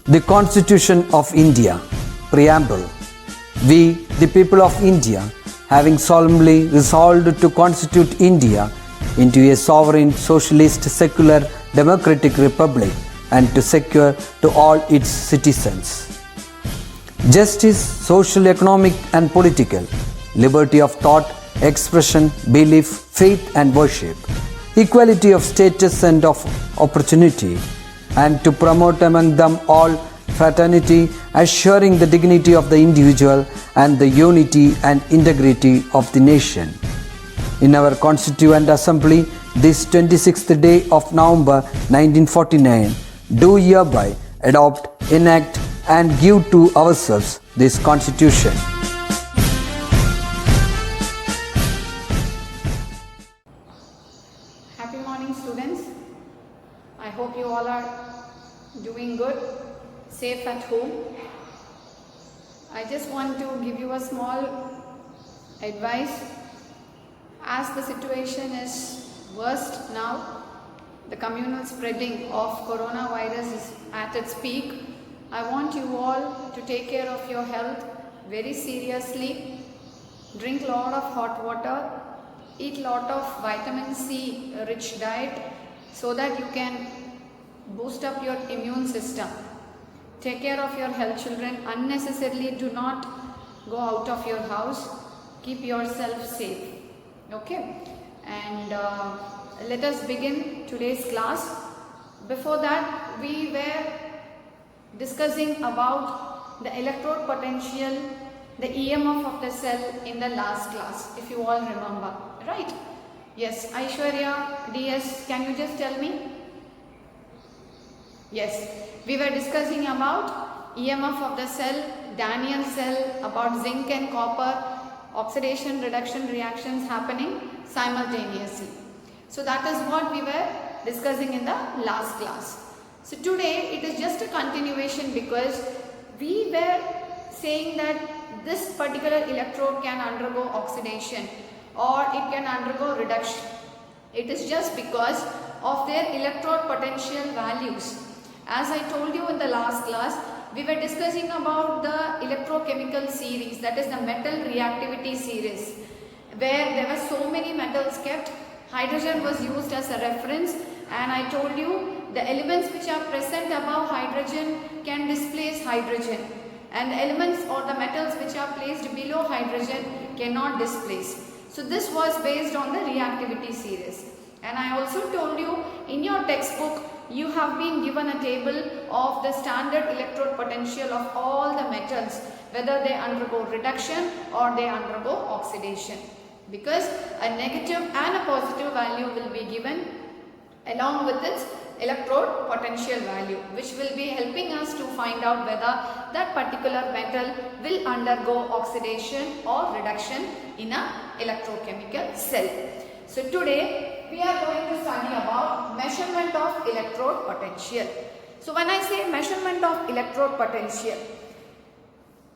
The Constitution of India, Preamble. We, the people of India, having solemnly resolved to constitute India into a sovereign, socialist, secular, democratic republic and to secure to all its citizens justice, social, economic and political, liberty of thought, expression, belief, faith and worship, equality of status and of opportunity, and to promote among them all fraternity, assuring the dignity of the individual and the unity and integrity of the nation. In our Constituent Assembly, this 26th day of November 1949, do hereby adopt, enact and give to ourselves this Constitution. Happy morning, students. I hope you all are doing good, safe at home. I just want to give you a small advice. As the situation is worst now, the communal spreading of coronavirus is at its peak. I want you all to take care of your health very seriously. Drink a lot of hot water, eat lot of vitamin C rich diet so that you can boost up your immune system. Take care of your health, children. Unnecessarily do not go out of your house. Keep yourself safe. Okay, and let us begin today's class. Before that, we were discussing about the electrode potential, the EMF of the cell in the last class, if you all remember, right? Yes, Aishwarya, DS, can you just tell me? Yes, we were discussing about EMF of the cell, Daniell cell, about zinc and copper, oxidation reduction reactions happening simultaneously. So that is what we were discussing in the last class. So today it is just a continuation because we were saying that this particular electrode can undergo oxidation or it can undergo reduction. It is just because of their electrode potential values. As I told you in the last class, we were discussing about the electrochemical series, that is the metal reactivity series, where there were so many metals kept. Hydrogen was used as a reference, and I told you the elements which are present above hydrogen can displace hydrogen, and the elements or the metals which are placed below hydrogen cannot displace. So this was based on the reactivity series. And I also told you in your textbook you have been given a table of the standard electrode potential of all the metals, whether they undergo reduction or they undergo oxidation, because a negative and a positive value will be given along with its electrode potential value, which will be helping us to find out whether that particular metal will undergo oxidation or reduction in a electrochemical cell. So today we are going to study about measurement of electrode potential. So when I say measurement of electrode potential,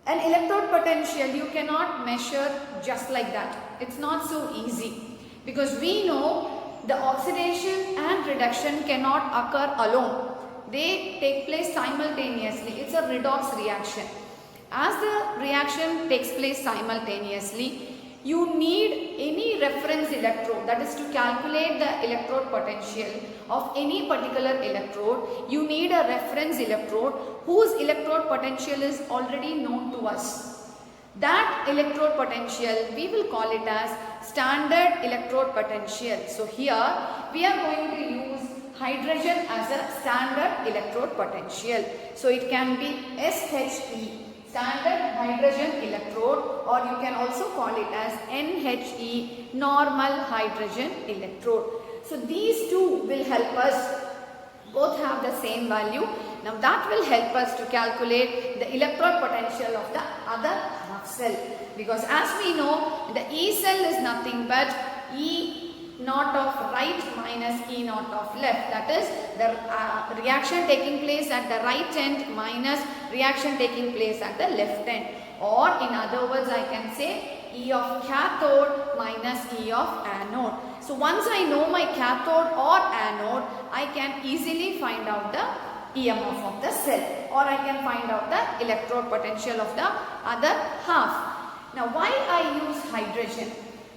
an electrode potential you cannot measure just like that. It's not so easy, because we know the oxidation and reduction cannot occur alone. They take place simultaneously. It's a redox reaction. As the reaction takes place simultaneously, you need any reference electrode, that is to calculate the electrode potential of any particular electrode. You need a reference electrode whose electrode potential is already known to us. That electrode potential we will call it as standard electrode potential. So here we are going to use hydrogen as a standard electrode potential. So it can be SHE, standard hydrogen electrode, or you can also call it as NHE, normal hydrogen electrode. So these two will help us, both have the same value. Now that will help us to calculate the electrode potential of the other half cell, because as we know the E cell is nothing but E naught of right minus E naught of left, that is the reaction taking place at the right end minus reaction taking place at the left end, or in other words I can say E of cathode minus E of anode. So once I know my cathode or anode, I can easily find out the EMF of the cell. or I can find out the electrode potential of the other half. Now why I use hydrogen?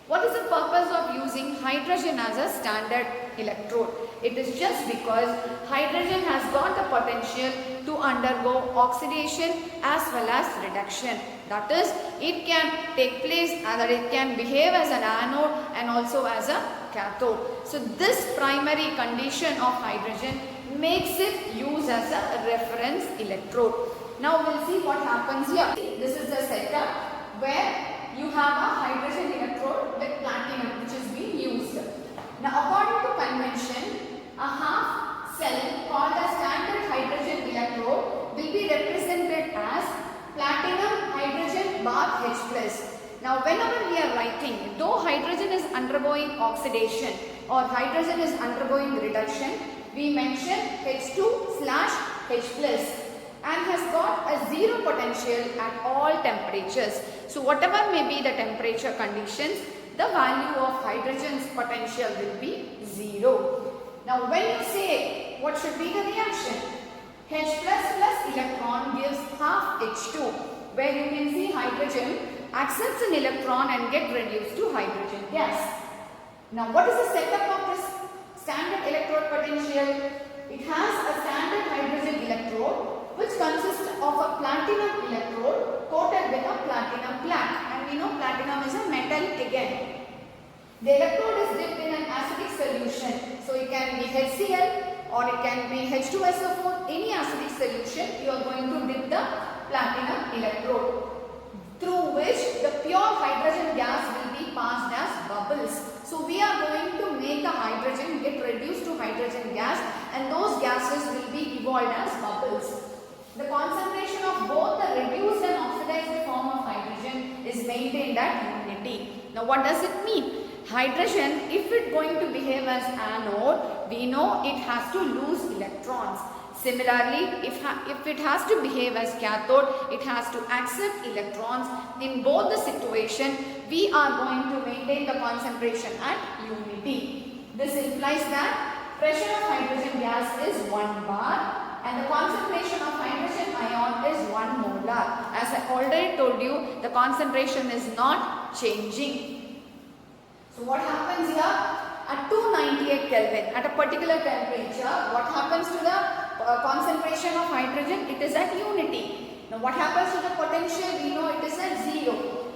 What is the purpose of using hydrogen as a standard electrode? It is just because hydrogen has got the potential to undergo oxidation as well as reduction. That is, it can take place and it can behave as an anode and also as a cathode. So this primary condition of hydrogen makes it used as a reference electrode. Now we'll see what happens here. This is the setup where you have a hydrogen electrode with platinum which is being used. Now according to convention, a half cell called a standard hydrogen electrode will be represented as platinum hydrogen bar H plus. Now whenever we are writing, though hydrogen is undergoing oxidation or hydrogen is undergoing reduction, we mention H2/H plus and has got a zero potential at all temperatures. So whatever may be the temperature conditions, the value of hydrogen's potential will be zero. Now when you say what should be the reaction? H plus electron gives half H2, where you can see hydrogen accepts an electron and get reduced to hydrogen gas. Now what is the setup of this standard electrode potential? It has a standard hydrogen electrode which consists of a platinum electrode coated with a platinum plaque, and we know platinum is a metal again. The electrode is dipped in an acidic solution, so it can be HCl or it can be H2SO4, any acidic solution. You are going to dip the platinum electrode, through which the pure hydrogen gas will be passed as bubbles. So we are going to make the hydrogen get reduced to hydrogen gas, and those gases will be evolved as bubbles. The concentration of both the reduced and oxidized form of hydrogen is maintained at unity. Now what does it mean? Hydrogen, if it is going to behave as anode, we know it has to lose electrons. Similarly, if it has to behave as cathode, it has to accept electrons. In both the situation, we are going to maintain the concentration at unity. This implies that pressure of hydrogen gas is 1 bar and the concentration of hydrogen ion is 1 molar. As I already told you, the concentration is not changing. So what happens here? At 298 Kelvin, at a particular temperature, what happens to the concentration of hydrogen? It is at unity. Now what happens to the potential? We know it is at 0.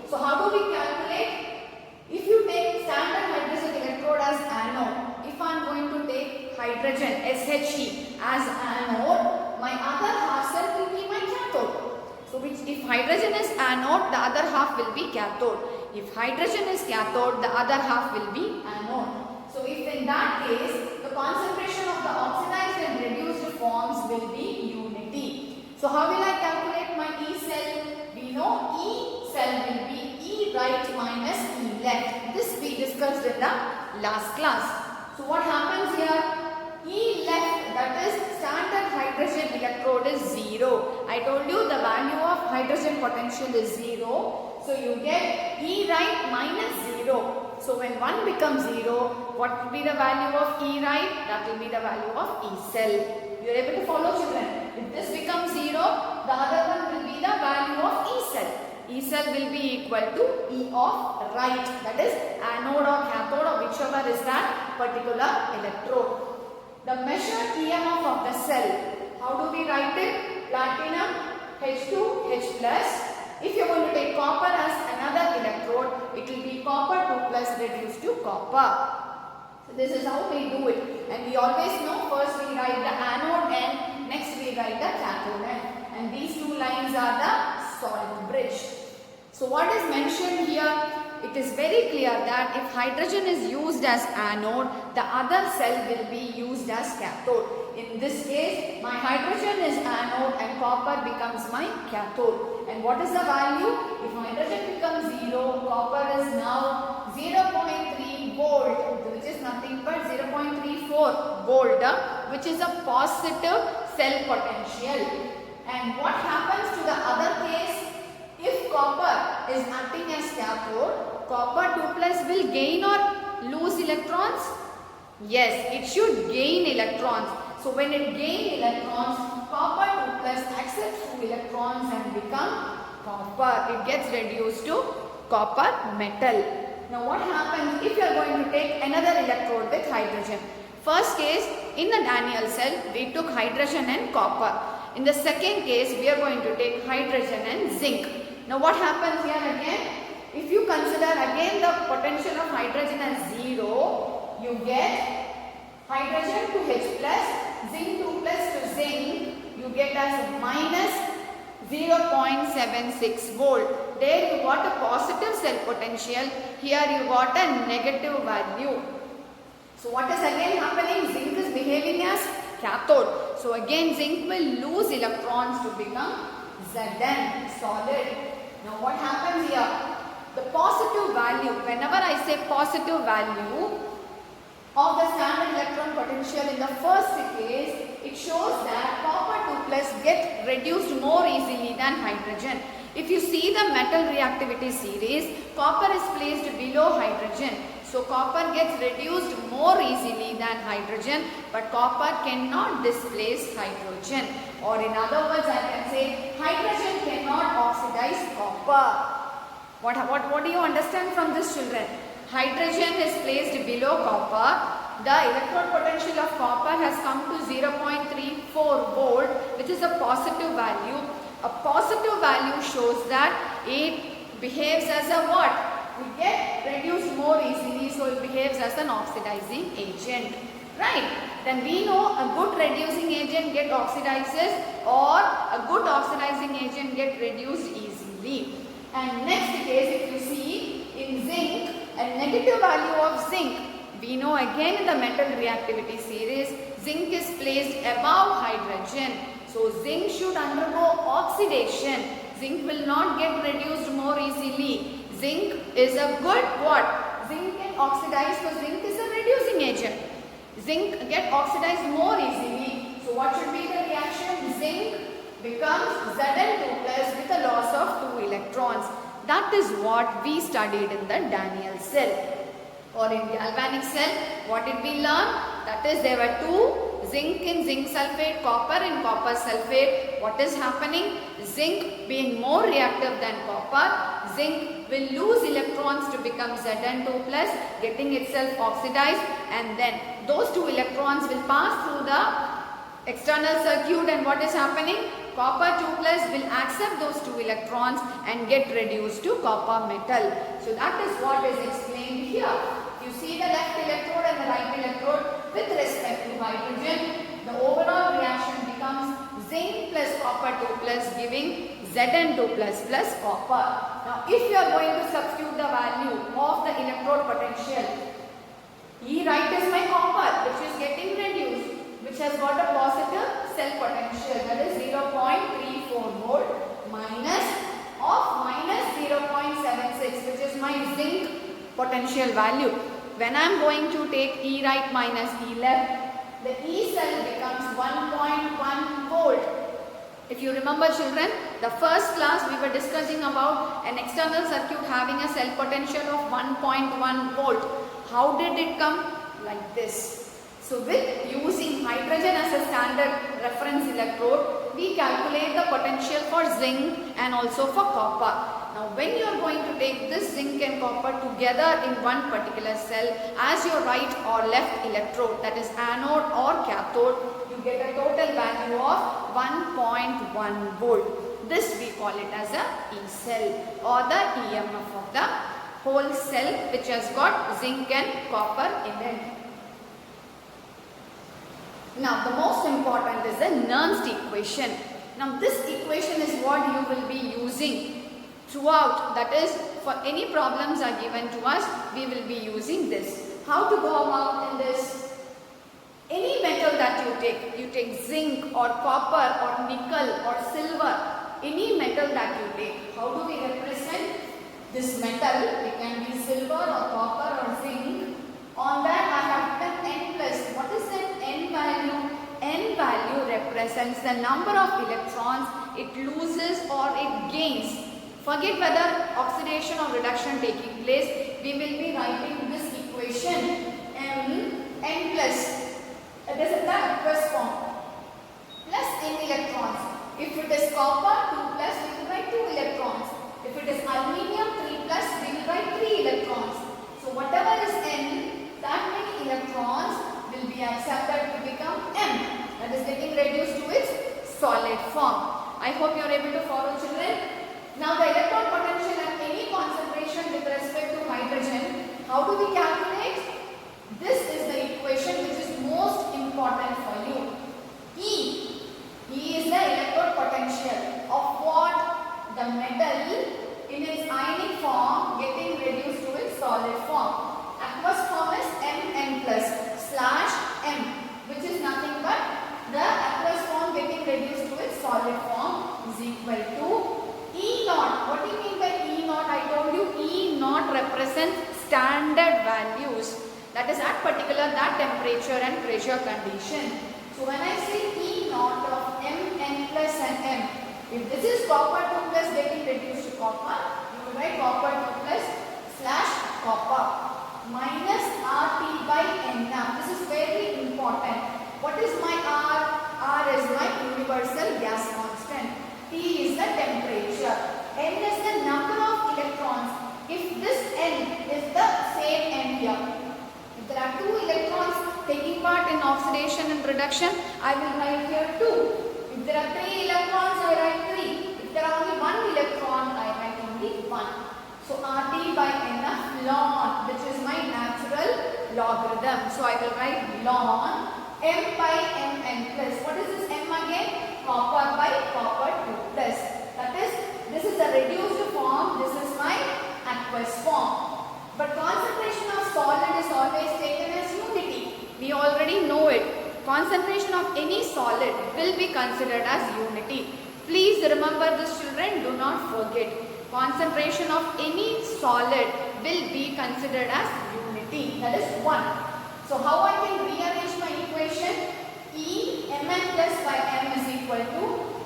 So how do we calculate? If you take standard hydrogen electrode as anode, if I am going to take hydrogen SHE as anode, my other half cell will be my cathode. So if hydrogen is anode, the other half will be cathode. If hydrogen is cathode, the other half will be anode. So if in that case, the concentration of the oxidized and reduced forms will be unity. So how will I calculate my E cell? We know E cell will be E right minus E left. This we discussed in the last class. So what happens here? E left, that is standard hydrogen electrode, is 0. I told you the value of hydrogen potential is 0. So you get E right minus 0. So when 1 becomes 0, what will be the value of E right? That will be the value of E cell. You are able to follow, children? If this becomes 0, the other one will be the value of E cell. E cell will be equal to E of right, that is anode or cathode or whichever is that particular electrode. The measured EMF of the cell, how do we write it? Platinum H2 H plus. If you are going to take copper as another electrode, it will be copper 2 plus reduced to copper. So this is how we do it, and we always know first we write the anode end, next we write the cathode end, and these two lines are the solid bridge. So what is mentioned here? It is very clear that if hydrogen is used as anode, the other cell will be used as cathode. In this case, my hydrogen is anode and copper becomes my cathode. And what is the value? If hydrogen becomes 0, copper is now 0.3 volt, which is nothing but 0.34 volt, which is a positive cell potential. And what happens to the other case? If copper is acting as cathode, copper 2 plus will gain or lose electrons? Yes, it should gain electrons. So when it gains electrons, copper 2 plus accepts 2 electrons and become copper. It gets reduced to copper metal. Now what happens if you are going to take another electrode with hydrogen? First case, in the Daniell cell, we took hydrogen and copper. In the second case, we are going to take hydrogen and zinc. Now what happens here again? If you consider again the potential of hydrogen as 0, you get hydrogen to H plus, zinc 2 plus to zinc, you get as minus 0.76 volt. There you got a positive cell potential, here you got a negative value. So what is again happening? Zinc is behaving as cathode. So again zinc will lose electrons to become Zn, solid. Now what happens here? The positive value, whenever I say positive value of the standard electron potential in the first case, it shows that copper 2 plus get reduced more easily than hydrogen. If you see the metal reactivity series, copper is placed below hydrogen. So copper gets reduced more easily than hydrogen, but copper cannot displace hydrogen. Or in other words, I can say hydrogen cannot oxidize copper. What do you understand from this, children? Hydrogen is placed below copper. The electrode potential of copper has come to 0.34 volt, which is a positive value. A positive value shows that it behaves as a what? We get reduced more easily, so it behaves as an oxidizing agent. Right? Then we know a good reducing agent get oxidizes, or a good oxidizing agent get reduced easily. And next case, if you see in zinc, a negative value of zinc, we know again in the metal reactivity series, zinc is placed above hydrogen. So zinc should undergo oxidation. Zinc will not get reduced more easily. Zinc is a good what? Zinc can oxidize, so zinc is a reducing agent. Zinc get oxidized more easily. So what should be the reaction? Zinc becomes Zn2 plus with a loss of 2 electrons. That is what we studied in the Daniell cell. Or in galvanic cell, what did we learn? That is, there were two, zinc in zinc sulfate, copper in copper sulfate. What is happening? Zinc being more reactive than copper, zinc will lose electrons to become Zn2 plus, getting itself oxidized, and then those 2 electrons will pass through the external circuit, and what is happening? Copper 2 plus will accept those 2 electrons and get reduced to copper metal. So that is what is explained here. You see the left electrode and the right electrode with respect to hydrogen. The overall reaction becomes zinc plus copper 2 plus giving Zn2 plus plus copper. Now if you are going to substitute the value of the electrode potential, E right is my copper which is getting reduced, which has got a positive cell potential, that is 0.34 volt minus of minus 0.76, which is my zinc potential value. When I am going to take E right minus E left, the E cell becomes 1.1 volt. If you remember, children, the first class we were discussing about an external circuit having a cell potential of 1.1 volt. How did it come? Like this. So with using hydrogen as a standard reference electrode, we calculate the potential for zinc and also for copper. Now when you are going to take this zinc and copper together in one particular cell as your right or left electrode, that is anode or cathode, you get a total value of 1.1 volt. This we call it as a E cell or the EMF of the whole cell which has got zinc and copper in it. Now the most important is the Nernst equation. Now this equation is what you will be using throughout, that is for any problems are given to us, we will be using this. How to go about in this? Any metal that you take zinc or copper or nickel or silver, any metal that you take, how do we represent this metal? It can be silver or copper or zinc. On that I have written N plus. What is that N value? N value represents the number of electrons it loses or it gains. Forget whether oxidation or reduction taking place, we will be writing this equation N plus. It is in the reverse form. If it is copper, 2 plus, we will write 2 electrons. If it is aluminium, 3 plus, we will write 3 electrons. So whatever is N, that many electrons will be accepted to become M. That is getting reduced to its solid form. I hope you are able to follow, children. Now the electron potential at any concentration with respect to hydrogen, how do we calculate? This is the equation which is most important for you. E is the electrode potential of what? The metal in its ionic form getting reduced to its solid form. Aqueous form is Mn plus / M, which is nothing but the aqueous form getting reduced to its solid form is equal to E naught. What do you mean by E naught? I told you E naught represents standard values. That is at that temperature and pressure condition. So when I say E naught of Mn plus and M, if this is copper 2 plus getting reduced to copper, you will write copper 2 plus / copper minus RT by N. Now this is very important. What is my R? R is my universal gas constant. T is the temperature. N is the number of electrons. If this N is the same N here, if there are 2 electrons taking part in oxidation and reduction, I will write here 2. If there are 3 electrons, I write 3. If there are only 1 electron, I write only 1. So RT by NF ln, which is my natural logarithm. So I will write ln M by Mn plus. What is this M again? Copper by copper 2 plus. That is, this is the reduced form. This is my aqueous form. But concentration of solid is always taken as unity. We already know it. Concentration of any solid will be considered as unity. Please remember this, children. Do not forget. Concentration of any solid will be considered as unity. That is 1. So how I can rearrange my equation? E Mn plus by M is equal to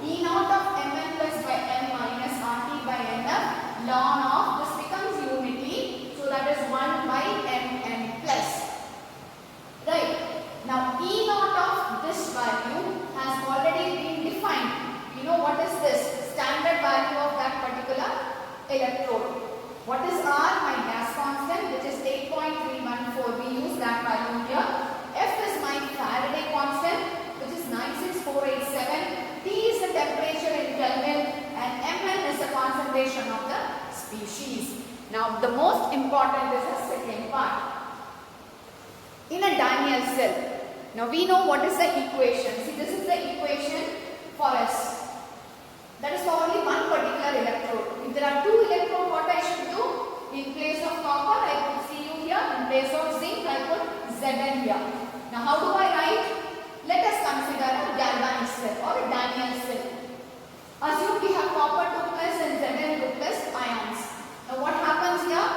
E naught of Mn plus by M minus RT by Nf ln of, this becomes unity. So that is 1 by Mn plus. Right. Now E naught of this value has already been defined. You know what is this? Standard value of that particular electrode. What is R? My gas constant, which is 8.314. We use that value here. F is my Faraday constant, which is 96487. T is the temperature in Kelvin, and Mn is the concentration of the species. Now the most important is the second part. In a Daniell cell, now we know what is the equation. See, this is the equation for us. That is for only one particular electrode. If there are 2 electrodes, what I should do? In place of copper, I put Cu here. In place of zinc, I put Zn here. Now how do I write? Let us consider a galvanic cell or a Daniell cell. Assume we have copper 2 plus and Zn 2 plus ions. Now what happens here?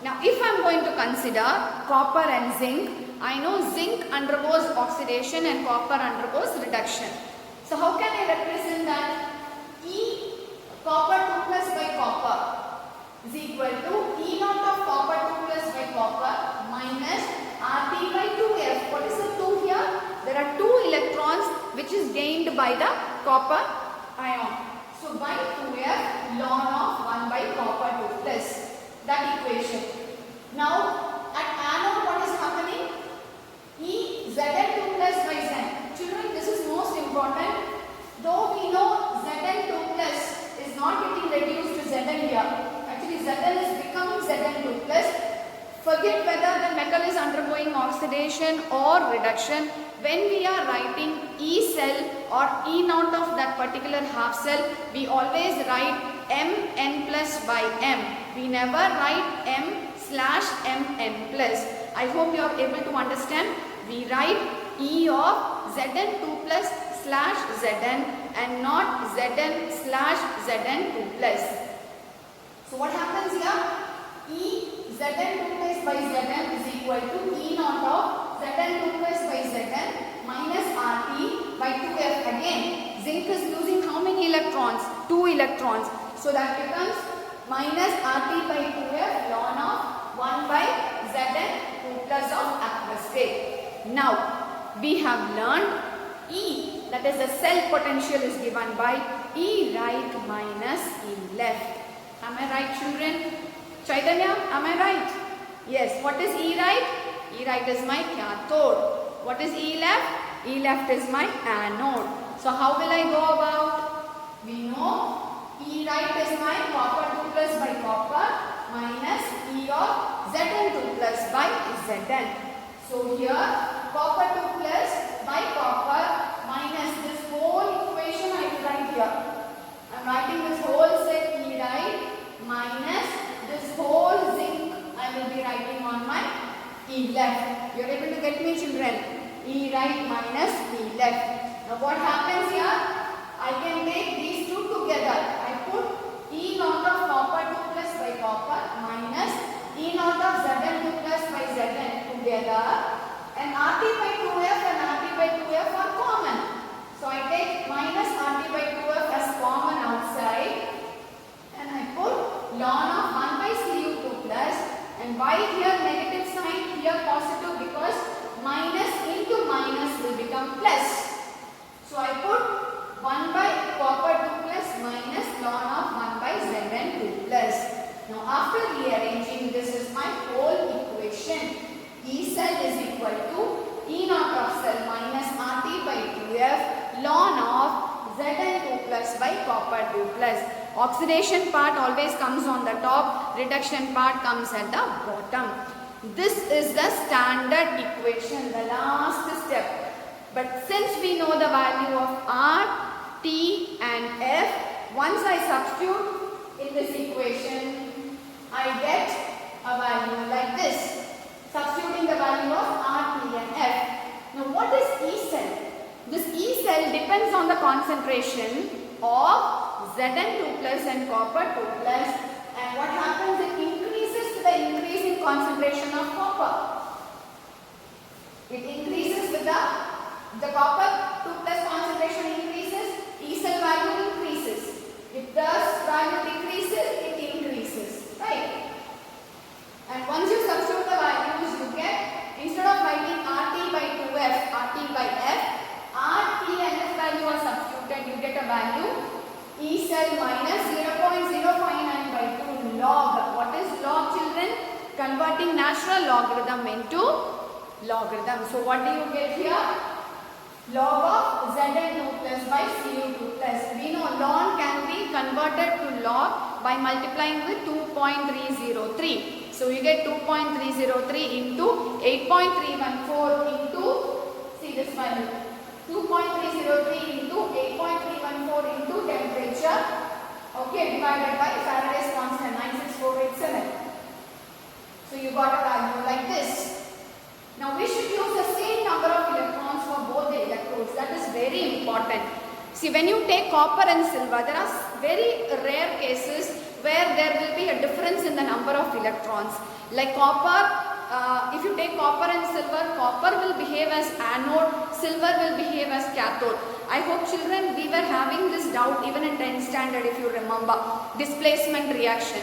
Now if I am going to consider copper and zinc, I know zinc undergoes oxidation and copper undergoes reduction. So how can I represent that? E copper 2 plus by copper is equal to E naught of copper 2 plus by copper minus RT by 2F. What is the 2 here? There are 2 electrons which is gained by the copper ion. So by 2F ln of 1 by copper 2 plus. That equation. Now at anode what is happening? E Zn2 plus by Zn. Children, this is most important. Though we know Zn2 plus is not getting reduced to Zn here. Actually Zn is becoming Zn2 plus. Forget whether the metal is undergoing oxidation or reduction. When we are writing E cell or E naught of that particular half cell, we always write Mn plus by M. We never write M/Mn plus. I hope you are able to understand. We write E of Zn2 plus / Zn and not Zn/Zn2 plus. So what happens here? E Zn2 plus by Zn is equal to E naught of Zn2 plus by Zn minus RT by 2F again. Zinc is losing how many electrons? 2 electrons. So that becomes minus RT by 2F ln of 1 by Zn 2 plus of aqueous state. Now we have learned E, that is the cell potential, is given by E right minus E left. Am I right, children? Chaitanya, am I right? Yes. What is E right? E right is my cathode. What is E left? E left is my anode. So how will I go about? We know E right is my copper 2 plus by copper minus E of Zn2 plus by Zn. So here copper 2 plus by copper minus this whole equation I will write here. I am writing this whole set E right minus this whole zinc I will be writing on my E left. You are able to get me, children? E right minus E left. Now what happens here? I can take these two together. I put E naught of copper 2 plus by copper minus E naught of Zn2 plus by Zn together, and RT by 2F and RT by 2F are common. So I take minus RT by 2F as common outside, and I put ln of 1 by Cu2 plus, and why here negative sign, here positive, because minus into minus will become plus. So I put 1 by copper 2 plus minus ln of 1 by Zn2 plus. Now after rearranging, this is my whole equation. E cell is equal to E naught of cell minus RT by 2F ln of Zn2 plus by copper 2 plus. Oxidation part always comes on the top, reduction part comes at the bottom. This is the standard equation, the last step. But since we know the value of R, T and F, once I substitute in this equation, I get a value like this. Substituting the value of R, T and F. Now what is E cell? This E cell depends on the concentration of Zn2 plus and copper 2 plus, and what happens, it increases with the increase in concentration of copper. It increases with the copper 2 plus concentration increases, E cell value increases. If the value decreases, it increases, right? And once you substitute the values, you get, instead of writing RT by 2F, RT by F, R, T and F value are substituted, you get a value E cell minus 0.059 by 2 log. What is log, children? Converting natural logarithm into logarithm. So what do you get here? Log of Zn2 plus by Cu2 plus. We know ln can be converted to log by multiplying with 2.303. So you get 2.303 into 8.314 into, see this value, 2.303 into 8.314 into temperature, okay, divided by Faraday's constant 96487. So you got a value like this. Now we should use the same number of electrons for both the electrodes. That is very important. See, when you take copper and silver, there are very rare cases where there will be a difference in the number of electrons. Like copper, if you take copper and silver, copper will behave as anode, silver will behave as cathode. I hope, children, we were having this doubt even in 10th standard, if you remember, displacement reaction.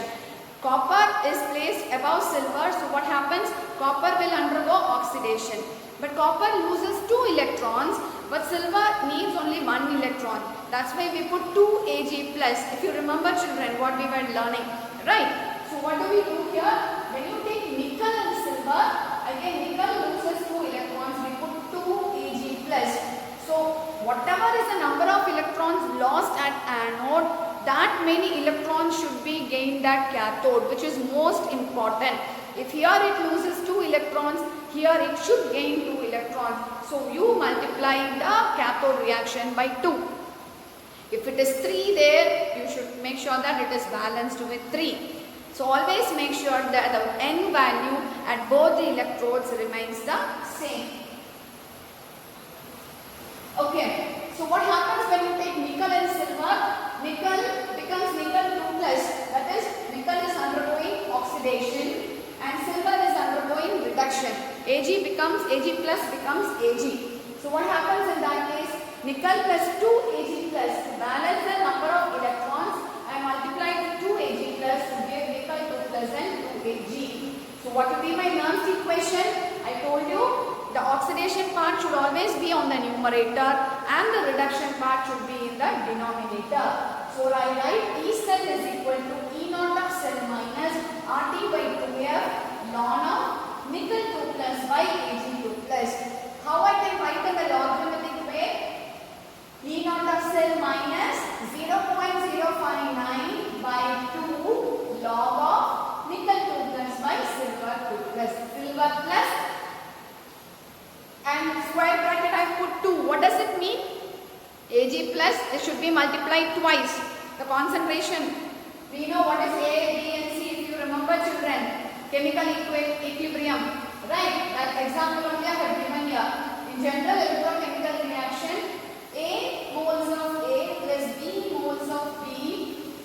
Copper is placed above silver, so what happens? Copper will undergo oxidation. But copper loses 2 electrons, but silver needs only 1 electron. That's why we put 2 Ag plus. If you remember, children, what we were learning, right? So what do we do here? When you take nickel and silver, again nickel loses 2 electrons, we put 2 Ag plus. So whatever is the number of electrons lost at anode, that many electrons should be gained at cathode, which is most important. If here it loses 2 electrons, here it should gain 2 electrons. So you multiply the cathode reaction by 2. If it is 3 there, you should make sure that it is balanced with 3. So always make sure that the N value at both the electrodes remains the same. Okay, so what happens when you take nickel and silver? Nickel becomes nickel 2 plus, that is nickel is undergoing oxidation and silver is undergoing reduction. Ag plus becomes Ag. So what happens in that case? Nickel plus 2 Ag plus, to balance the number of electrons, I multiply with 2 Ag plus to give nickel 2 plus and 2 Ag. So what will be my Nernst equation? I told you the oxidation part should always be on the numerator and the reduction part should be in the denominator. So I write E cell is equal to E naught of cell minus RT by 2F ln of nickel 2 plus by Ag 2 plus. How I can write in the logarithmic way? E naught of cell minus 0.059 by 2 log of nickel 2 plus by silver 2 plus. Silver plus and square bracket I put 2. What does it mean? Ag plus, this should be multiplied twice. The concentration, we know what is A, B and C if you remember children. Chemical equilibrium, right? That example only I have given here. In general electrochemical reaction, A moles of A plus B moles of B,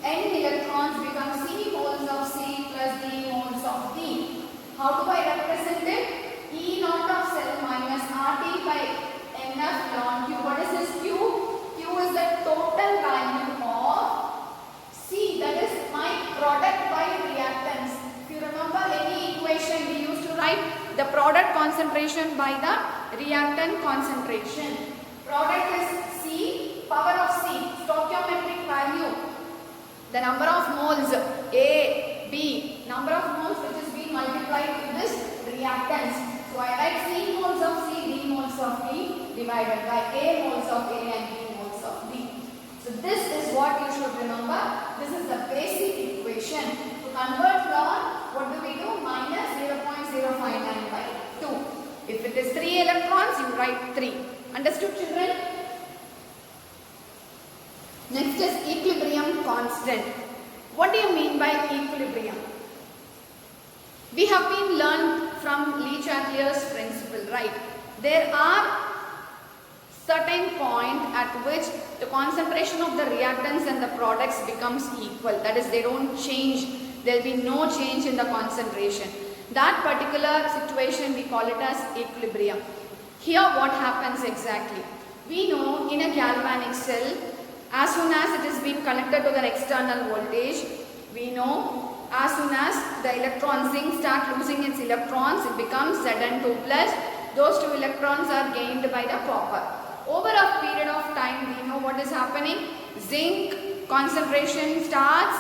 N electrons become C moles of C plus D moles of D. How do I represent it? E naught of cell minus RT by NF ln Q. What is this Q? Q is the total value of C, that is my product by reactants. If you remember any equation, we used to write the product concentration by the reactant concentration. Product is C, power of C, stoichiometric value. The number of moles A, B, number of moles which is being multiplied with this reactants. So I write C moles of C, D moles of D divided by A moles of A and B moles of D. So this is what you should remember. This is the basic equation. To convert ln, what do we do? Minus 0.059 by 2. If it is 3 electrons, you write 3. Understood children? Next is equilibrium constant. What do you mean by equilibrium? We have been learned from Le Chatelier's principle, right? There are certain point at which the concentration of the reactants and the products becomes equal. That is, they don't change. There will be no change in the concentration. That particular situation we call it as equilibrium. Here what happens exactly? We know in a galvanic cell, as soon as it is being connected to the external voltage, we know as soon as the electron zinc start losing its electrons, it becomes Zn2 plus. Those 2 electrons are gained by the copper. Over a period of time, we know what is happening. Zinc concentration starts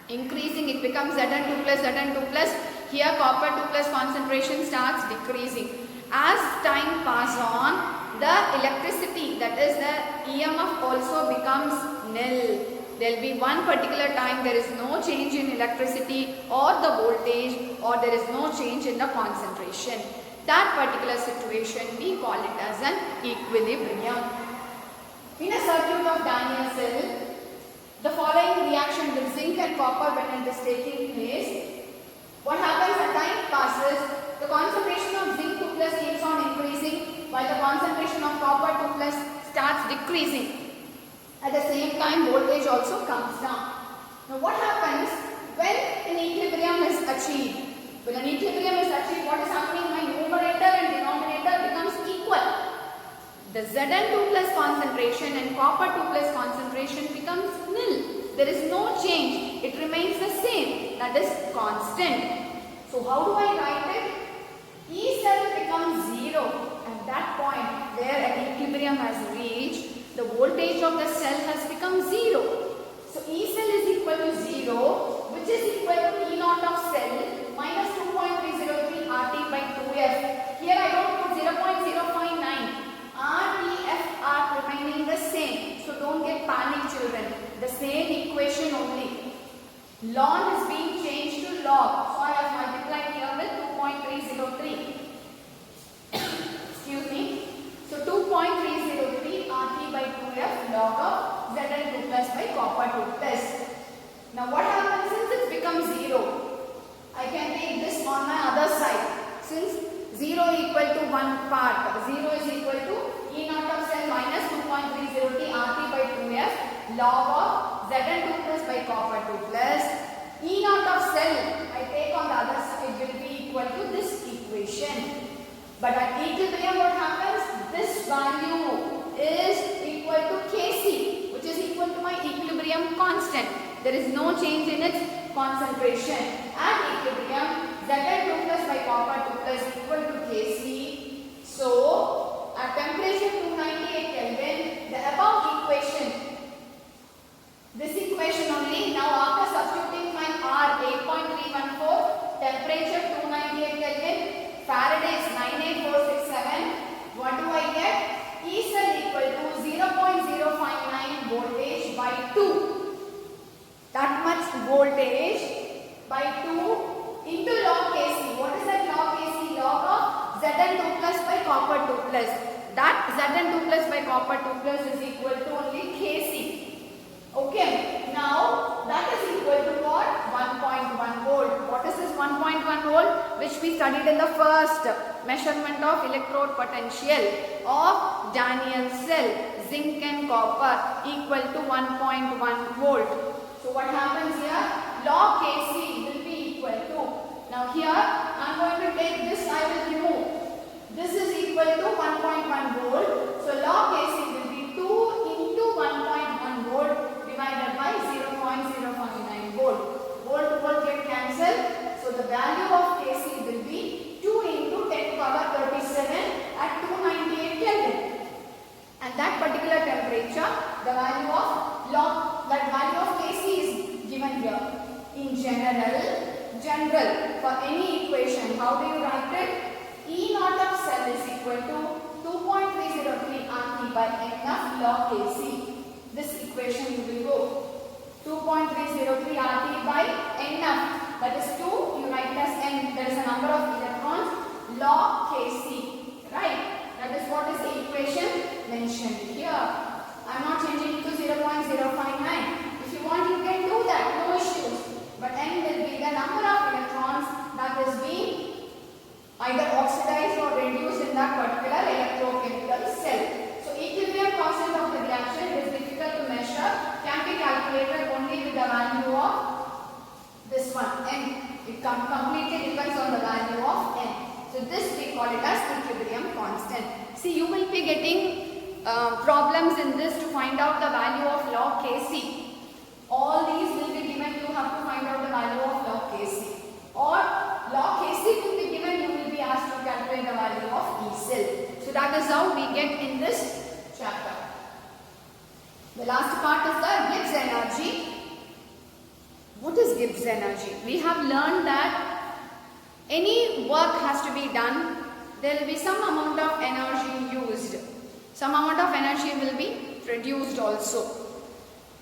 increasing. It becomes Zn2 plus, Zn2 plus. Here copper 2 plus concentration starts decreasing. As time passes on, the electricity, that is the EMF also becomes nil. There will be one particular time there is no change in electricity or the voltage, or there is no change in the concentration. That particular situation we call it as an equilibrium. In a circuit of Daniell cell, the following reaction with zinc and copper when it is taking place, what happens as time passes, the concentration of zinc 2 plus keeps on increasing while the concentration of copper 2 plus starts decreasing. At the same time, voltage also comes down. Now what happens when an equilibrium is achieved? When an equilibrium is achieved, what is happening? My numerator and denominator becomes equal. The Zn2 plus concentration and copper 2 plus concentration becomes nil. There is no change. It remains the same. That is constant. So how do I write it? E cell becomes 0 at that point where an equilibrium has reached. The voltage of the cell has become 0. So E cell is equal to 0, which is equal to E naught of cell minus 2.303 RT by 2F. Here I don't put 0.059. RTF are remaining the same. So don't get panic children. The same equation only. Ln is being changed to log. So I have multiplied here with 2.303. Excuse me. So 2.303 RT by 2F log of Zn2 plus by copper 2 plus. Now what happens since it becomes 0? I can take this on my other side. Since 0 equal to one part, 0 is equal to E naught of cell minus 2.303 RT by 2F log of Zn2 plus by copper 2 plus. E naught of cell I take on the other side will be equal to this equation. But at equilibrium what happens? This value is equal to Kc, which is equal to my equilibrium constant. There is no change in its concentration. At equilibrium, Zn2 plus by copper 2 plus equal to Kc. So, at temperature 298 Kelvin, the above equation, this equation only, now after substituting my R 8.314, temperature 298 Kelvin, Faraday's 98467, what do I get? E cell equal to 0.059 voltage by 2. That much voltage by 2 into log Kc. What is that log Kc? Log of Zn2 plus by copper 2 plus. That Zn2 plus by copper 2 plus is equal to only Kc. Okay, now that is equal to what? 1.1 volt. What is this 1.1 volt? Which we studied in the first measurement of electrode potential of Daniell cell, zinc and copper equal to 1.1 volt. So what happens here? Log Kc will be equal to, now here I am going to take this, I will remove. This is equal to 1.1 volt. So log Kc will be 2 into 1.1 volt divided by 0.059 volt. Volt to volt get cancelled. So the value of Kc will be 2 into 10 power 37 at 298 Kelvin. And that particular temperature, the value of log, that value of Kc is given here. In general, for any equation, how do you write it? E naught of cell is equal to 2.303 RT by NF log Kc. This equation you will go 2.303 RT by NF, that is 2, you write as N, there is a number of electrons, log Kc, right? That is what is the equation mentioned here. I am not changing it to 0.059. If you want, you can do that, no issues. But N will be the number of electrons that is being either oxidized or reduced in that particular electrochemical cell. So equilibrium constant of the reaction is difficult to measure, can be calculated only with the value of this one, N. It completely depends on the value of N. So this we call it as equilibrium constant. See, you will be getting problems in this to find out the value of log Kc. All these will be given, you have to find out the value of log Kc. Or log Kc will be given, you will be asked to calculate the value of E cell. So that is how we get in this chapter. The last part is the Gibbs energy. What is Gibbs energy? We have learned that any work has to be done, there will be some amount of energy used. Some amount of energy will be produced also.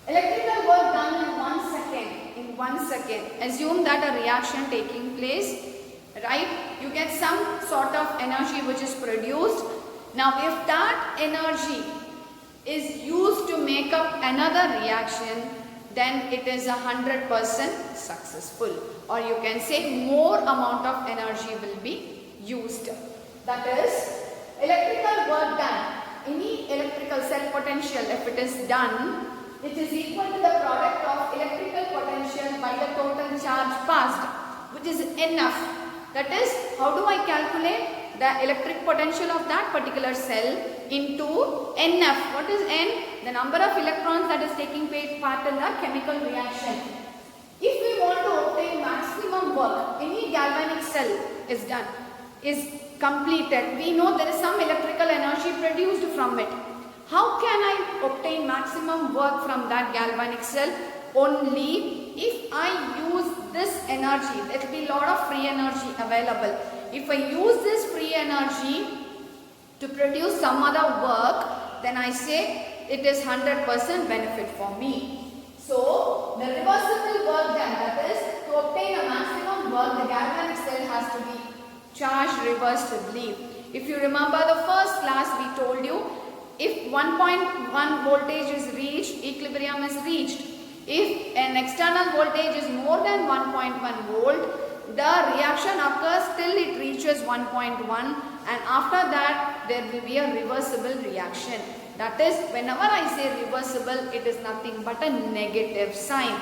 Electrical work done in 1 second. In 1 second. Assume that a reaction taking place, right? You get some sort of energy which is produced. Now if that energy is used to make up another reaction, then it is 100% successful. Or you can say more amount of energy will be used. That is, electrical work done. Any electrical cell potential, if it is done, it is equal to the product of electrical potential by the total charge passed, which is enough. That is, how do I calculate the electric potential of that particular cell into NF? What is N? The number of electrons that is taking part in the chemical reaction. If we want to obtain maximum work, any galvanic cell is done, is completed. We know there is some electrical energy produced from it. How can I obtain maximum work from that galvanic cell? Only if I use this energy. There will be a lot of free energy available. If I use this free energy to produce some other work, then I say it is 100% benefit for me. So, the reversible work done, that is, to obtain a maximum work, the galvanic cell has to be charged reversibly. If you remember the first class, we told you, if 1.1 voltage is reached, equilibrium is reached. If an external voltage is more than 1.1 volt, the reaction occurs till it reaches 1.1, and after that there will be a reversible reaction. That is, whenever I say reversible, it is nothing but a negative sign.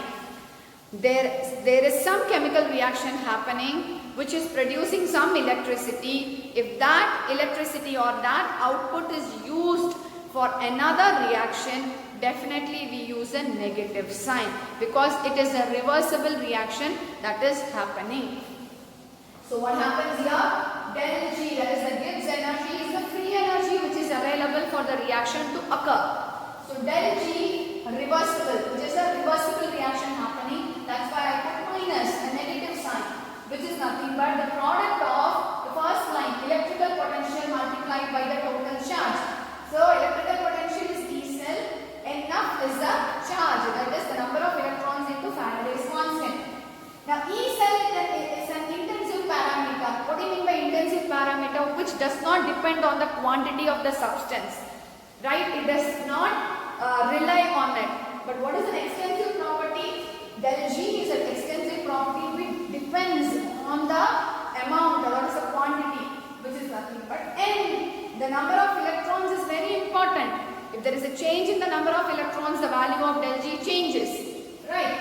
There is some chemical reaction happening which is producing some electricity. If that electricity or that output is used for another reaction, definitely we use a negative sign because it is a reversible reaction that is happening. So what happens here? Del G, that is the Gibbs energy, is the available for the reaction to occur. So del G reversible, which is a reversible reaction happening. That's why I put minus, a negative sign, which is nothing but the product of the first line, electrical potential multiplied by the total charge. So electrical potential is E cell, enough is the charge, that is the number of electrons into Faraday's constant. Now E cell is an intensive parameter. What do you mean by intensive parameter? Which does not depend on the quantity of the substance, right? It does not rely on it. But what is an extensive property? Del G is an extensive property which depends on the amount, or what is the quantity, which is nothing but N. The number of electrons is very important. If there is a change in the number of electrons, the value of del G changes, right?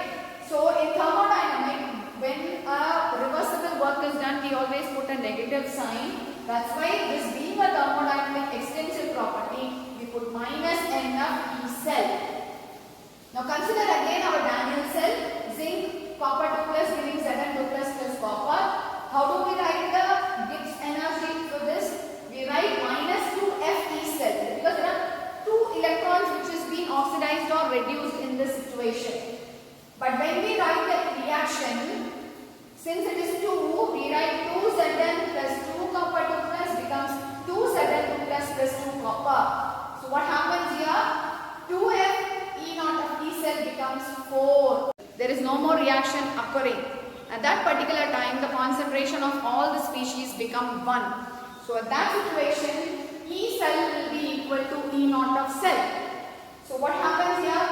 So in thermodynamics, when a reversible work is done, we always put a negative sign. That's why this being a thermodynamic extensive property, we put minus N of E cell. Now consider again our Daniell cell, zinc, copper 2 plus giving Zn2 plus copper. How do we write the Gibbs energy for this? We write minus 2F E cell, because there are 2 electrons which is being oxidized or reduced in this situation. But when we write the reaction, since it is 2, we write 2 Zn plus 2 copper 2 plus becomes 2 Zn2 plus 2 copper. So what happens here? 2F E naught of E cell becomes 4. There is no more reaction occurring. At that particular time, the concentration of all the species become 1. So at that situation, E cell will be equal to E naught of cell. So what happens here?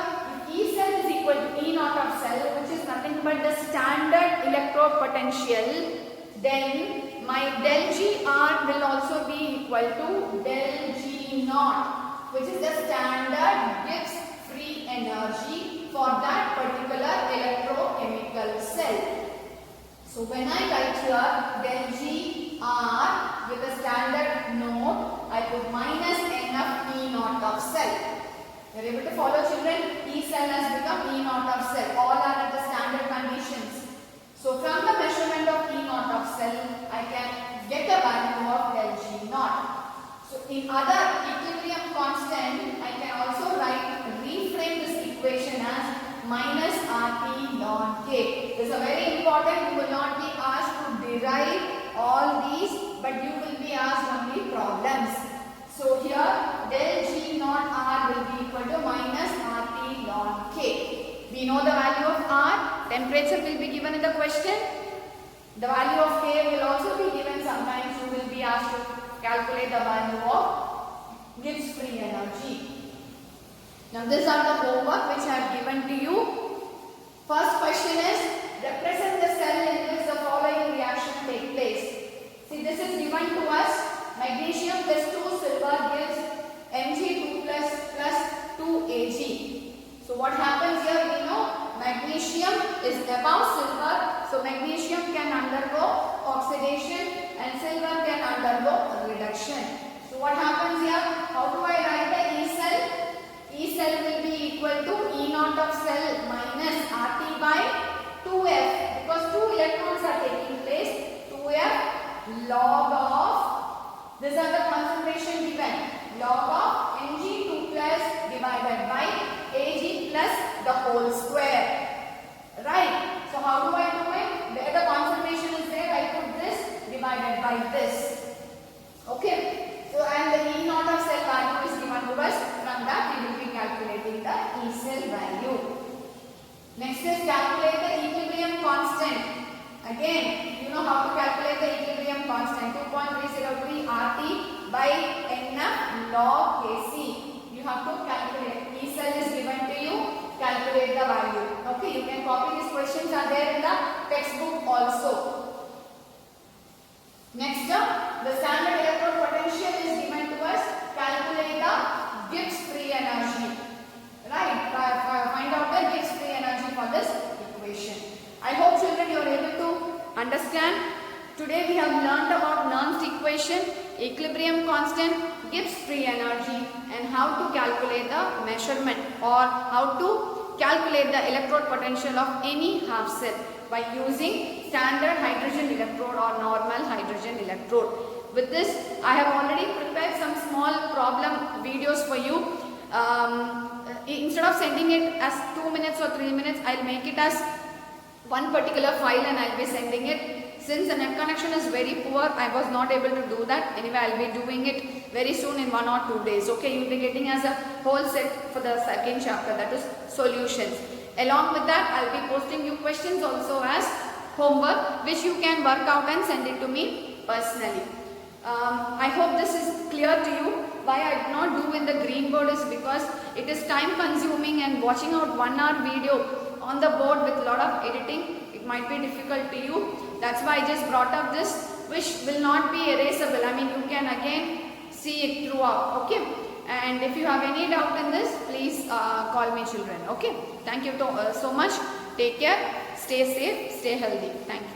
If E cell is equal to E naught of cell, which is nothing but the standard electrode potential, then my del G R will also be equal to del G naught, which is the standard Gibbs free energy for that particular electrochemical cell. So when I write here del G R with a standard note, I put minus N of E naught of cell. You are able to follow, children? E cell has become E naught of cell. All are at the standard conditions. So from the measurement of E naught of cell, I can get a value of del G naught. So in other equilibrium constant, I can also reframe this equation as minus RT ln K. This is a very important. You will not be asked to derive all these, but you will be asked only problems. So here del G naught R will be equal to minus RT ln K. We know the value of R. Temperature will be given in the question. The value of K will also be given. Sometimes you will be asked to calculate the value of Gibbs free energy. Now these are the homework which I have given to you. First question is, represent the cell in which the following reaction take place. See, this is given to us. Magnesium plus 2 silver gives Mg2 plus 2 Ag. So what happens here? We know magnesium is above silver. So magnesium can undergo oxidation and silver can undergo reduction. So what happens here? How do I write the E cell? E cell will be equal to E naught of cell minus RT by 2F, because 2 electrons are taking place. 2F log of, these are the concentration given, log of Mg2 plus divided by Ag plus the whole square. Right? So how do I do it? Where the concentration is there, I put this divided by this. Okay. So and the E naught of cell value is given to us. From that we will be calculating the E cell value. Next is calculate the equilibrium constant. Again, you know how to calculate the equilibrium constant. 2.303 RT by NF log Kc. You have to calculate. E cell is given to you. Calculate the value. Okay, you can copy these questions are there in the textbook also. Next up, the standard electrode potential is given to us. Calculate the Gibbs free energy. Right? Find out the Gibbs free energy for this equation. I hope children you are able to understand. Today we have learned about Nernst equation, equilibrium constant, Gibbs free energy, and how to calculate the measurement or how to calculate the electrode potential of any half cell by using standard hydrogen electrode or normal hydrogen electrode. With this, I have already prepared some small problem videos for you. Instead of sending it as 2 minutes or 3 minutes, I'll make it as one particular file and I'll be sending it. Since the net connection is very poor, I was not able to do that. Anyway, I'll be doing it very soon in 1 or 2 days. Okay, you'll be getting as a whole set for the second chapter, that is solutions. Along with that, I'll be posting you questions also as homework, which you can work out and send it to me personally. I hope this is clear to you. Why I did not do in the green board is because it is time consuming, and watching out 1 hour video on the board with lot of editing, it might be difficult to you. That's why I just brought up this, which will not be erasable. I mean, you can again see it throughout. Okay, and if you have any doubt in this, please call me children. Okay, thank you so much. Take care, stay safe, stay healthy. Thank you.